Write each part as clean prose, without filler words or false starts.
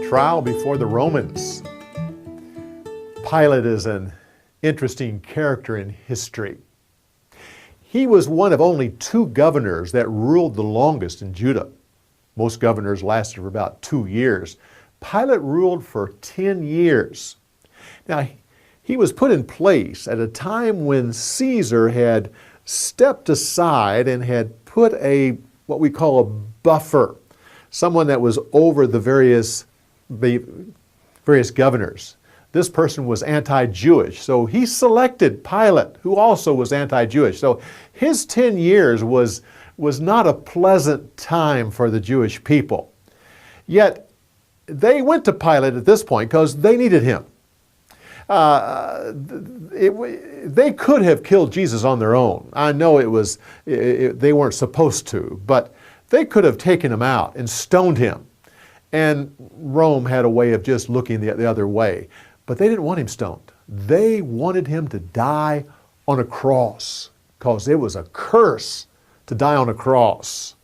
Trial before the Romans. Pilate is an interesting character in history. He was one of only 2 governors that ruled the longest in Judah. Most governors lasted for about 2 years. Pilate ruled for 10 years. Now, he was put in place at a time when Caesar had stepped aside and had put what we call a buffer, someone that was over the various governors. This person was anti-Jewish, so he selected Pilate, who also was anti-Jewish. So his 10 years was not a pleasant time for the Jewish people. Yet they went to Pilate at this point because they needed him. They could have killed Jesus on their own. I know they weren't supposed to, but they could have taken him out and stoned him. And Rome had a way of just looking the other way. But they didn't want him stoned. They wanted him to die on a cross because it was a curse to die on a cross.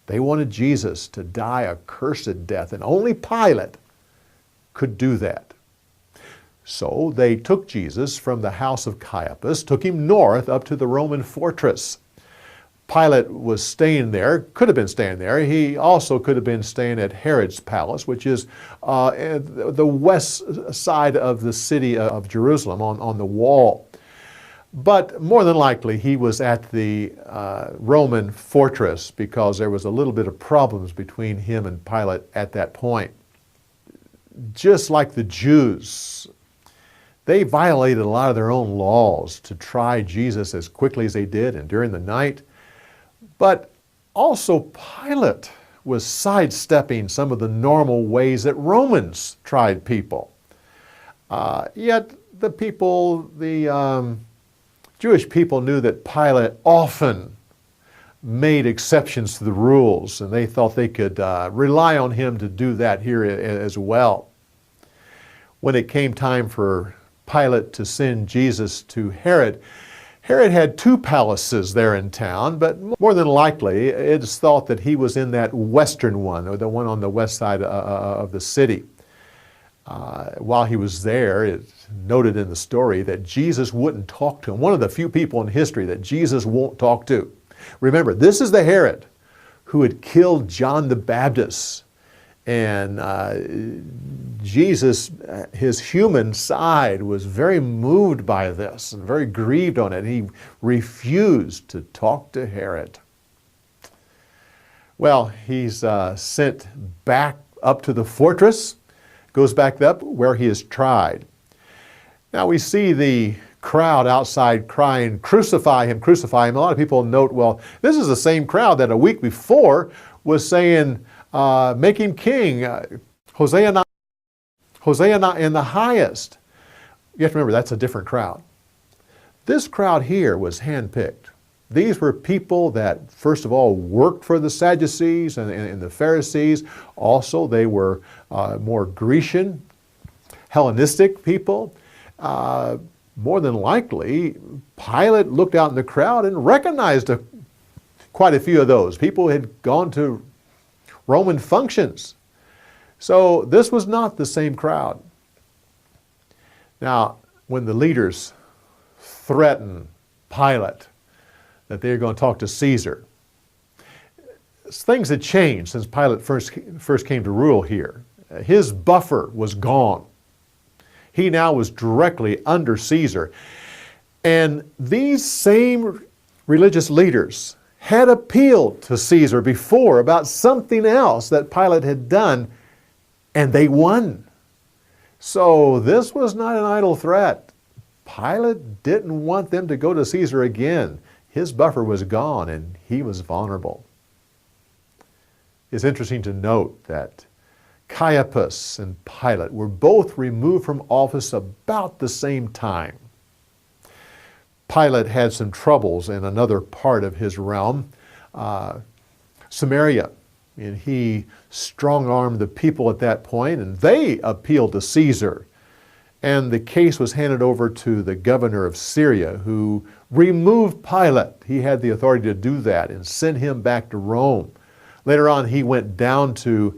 They wanted Jesus to die a cursed death, and only Pilate could do that. So they took Jesus from the house of Caiaphas, took him north up to the Roman fortress. Pilate was staying there, could have been staying there. He also could have been staying at Herod's palace, which is the west side of the city of Jerusalem on the wall. But more than likely, he was at the Roman fortress because there was a little bit of problems between him and Pilate at that point. Just like the Jews, they violated a lot of their own laws to try Jesus as quickly as they did and during the night. But also Pilate was sidestepping some of the normal ways that Romans tried people. Yet the Jewish people knew that Pilate often made exceptions to the rules, and they thought they could rely on him to do that here as well. When it came time for Pilate to send Jesus to Herod, Herod had 2 palaces there in town, but more than likely it's thought that he was in that western one, or the one on the west side of the city. While he was there, it's noted in the story that Jesus wouldn't talk to him. One of the few people in history that Jesus won't talk to. Remember, this is the Herod who had killed John the Baptist. And Jesus, his human side, was very moved by this and very grieved on it. He refused to talk to Herod. Well, he's sent back up to the fortress, goes back up where he is tried. Now we see the crowd outside crying, "Crucify him, crucify him." A lot of people note, well, this is the same crowd that a week before was saying, "Make him king, Hosanna in the highest." You have to remember, that's a different crowd. This crowd here was handpicked. These were people that, first of all, worked for the Sadducees and the Pharisees. Also, they were more Grecian, Hellenistic people. More than likely, Pilate looked out in the crowd and recognized quite a few of those. People had gone to Roman functions. So this was not the same crowd. Now, when the leaders threatened Pilate that they were going to talk to Caesar, things had changed since Pilate first came to rule here. His buffer was gone. He now was directly under Caesar. And these same religious leaders had appealed to Caesar before about something else that Pilate had done, and they won. So this was not an idle threat. Pilate didn't want them to go to Caesar again. His buffer was gone, and he was vulnerable. It's interesting to note that Caiaphas and Pilate were both removed from office about the same time. Pilate had some troubles in another part of his realm, Samaria, and he strong-armed the people at that point, and they appealed to Caesar. And the case was handed over to the governor of Syria, who removed Pilate. He had the authority to do that and send him back to Rome. Later on, he went down to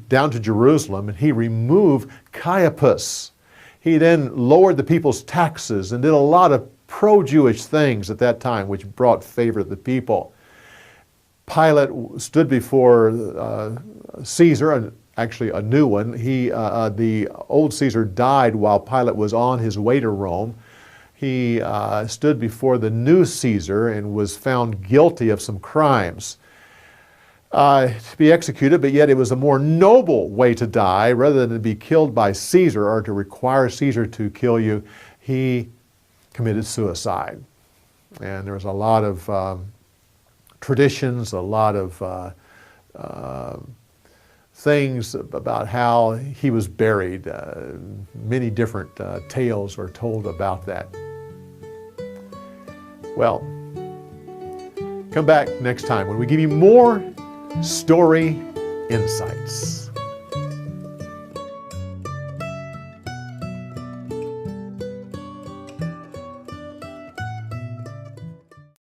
Jerusalem, and he removed Caiaphas. He then lowered the people's taxes and did a lot of pro-Jewish things at that time, which brought favor to the people. Pilate stood before Caesar, actually a new one. The old Caesar died while Pilate was on his way to Rome. He stood before the new Caesar and was found guilty of some crimes to be executed, but yet it was a more noble way to die. Rather than to be killed by Caesar or to require Caesar to kill you, he committed suicide. And there was a lot of traditions, a lot of things about how he was buried. Many different tales are told about that. Well, come back next time when we give you more story insights.